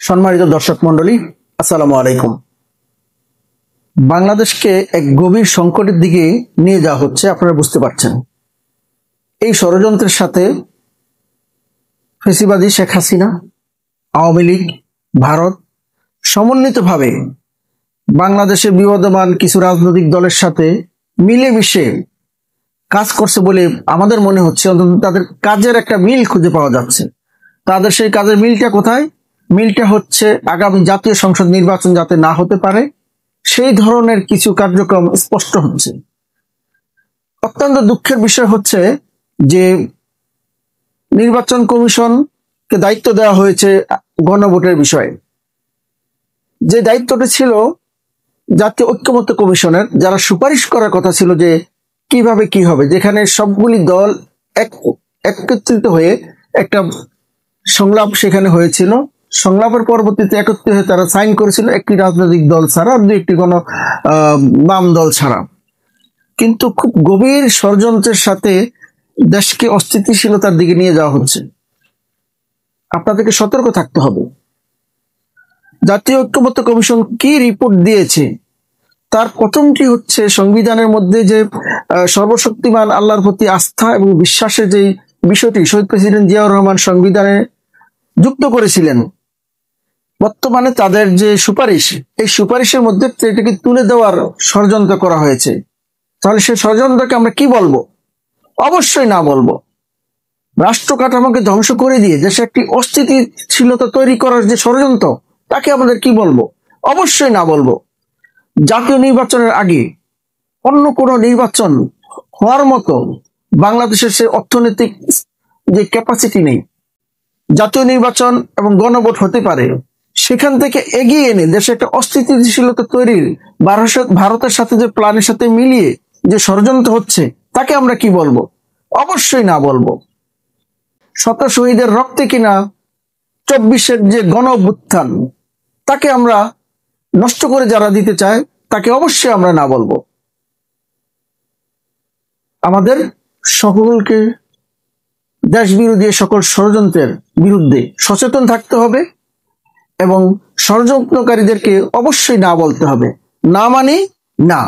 সম্মানিত দর্শক মন্ডলী, আসসালামু আলাইকুম। বাংলাদেশকে এক গভীর সংকটের দিকে নিয়ে যাওয়া হচ্ছে, আপনারা বুঝতে পারছেন। এই ষড়যন্ত্রের সাথে ফ্যাসিবাদী শেখ হাসিনা, আওয়ামী লীগ, ভারত সমন্বিতভাবে বাংলাদেশের বিবদমান কিছু রাজনৈতিক দলের সাথে মিলেমিশে কাজ করছে বলে আমাদের মনে হচ্ছে। অন্তত তাদের কাজের একটা মিল খুঁজে পাওয়া যাচ্ছে। তাদের সেই কাজের মিলটা কোথায়? মিলটা হচ্ছে আগামী জাতীয় সংসদ নির্বাচন যাতে না হতে পারে সেই ধরনের কিছু কার্যক্রম স্পষ্ট হচ্ছে। অত্যন্ত দুঃখের বিষয় হচ্ছে যে নির্বাচন কমিশনকে দায়িত্ব দেওয়া হয়েছে গণভোটের বিষয়ে। যে দায়িত্বটা ছিল জাতীয় ঐক্যমত্য কমিশনের, যারা সুপারিশ করার কথা ছিল যে কিভাবে কি হবে, যেখানে সবগুলি দল একত্রিত হয়ে একটা সংলাপ সেখানে হয়েছিল। সংলাপের পরবর্তীতে একত্রিত হয়ে তারা সাইন করেছিল, একটি রাজনৈতিক দল ছাড়া, দু একটি বাম দল ছাড়া। কিন্তু খুব গভীর ষড়যন্ত্রের সাথে দেশকে অস্থিতিশীলতার দিকে নিয়ে যাওয়া হচ্ছে। আপনাদেরকে সতর্ক থাকতে হবে। জাতীয় ঐক্যমত্য কমিশন কি রিপোর্ট দিয়েছে তার প্রথমটি হচ্ছে সংবিধানের মধ্যে যে সর্বশক্তিমান আল্লাহর প্রতি আস্থা এবং বিশ্বাসের যে বিষয়টি শহীদ প্রেসিডেন্ট জিয়াউর রহমান সংবিধানে যুক্ত করেছিলেন। বর্তমানে তাদের যে সুপারিশ, এই সুপারিশের মধ্যে এটাকে তুলে দেওয়ার ষড়যন্ত্র করা হয়েছে। তাহলে সেই ষড়যন্ত্রকে আমরা কি বলবো? অবশ্যই না বলবো। রাষ্ট্র কাঠামোকে ধ্বংস করে দিয়ে দেশে একটি অস্থিতিশীলতা তৈরি করার যে ষড়যন্ত্র, তাকে আমাদের কি বলবো? অবশ্যই না বলবো। জাতীয় নির্বাচনের আগে অন্য কোনো নির্বাচন হওয়ার মতো বাংলাদেশের সে অর্থনৈতিক যে ক্যাপাসিটি নেই। জাতীয় নির্বাচন এবং গণভোট হতে পারে, সেখান থেকে এগিয়ে এনে দেশে একটা অস্থিতিশীলতা তৈরির ভারতের সাথে যে প্ল্যানের সাথে মিলিয়ে যে ষড়যন্ত্র হচ্ছে, তাকে আমরা কি বলবো? অবশ্যই না বলবো। শত শহীদের রক্তে কিনা 24-এর যে গণ অভ্যুত্থান, তাকে আমরা নষ্ট করে যারা দিতে চায়, তাকে অবশ্যই আমরা না বলবো। আমাদের সকলকে দেশ বিরোধী সকল ষড়যন্ত্রের বিরুদ্ধে সচেতন থাকতে হবে এবং ষড়যন্ত্রকারীদেরকে অবশ্যই না বলতে হবে। না মানে না।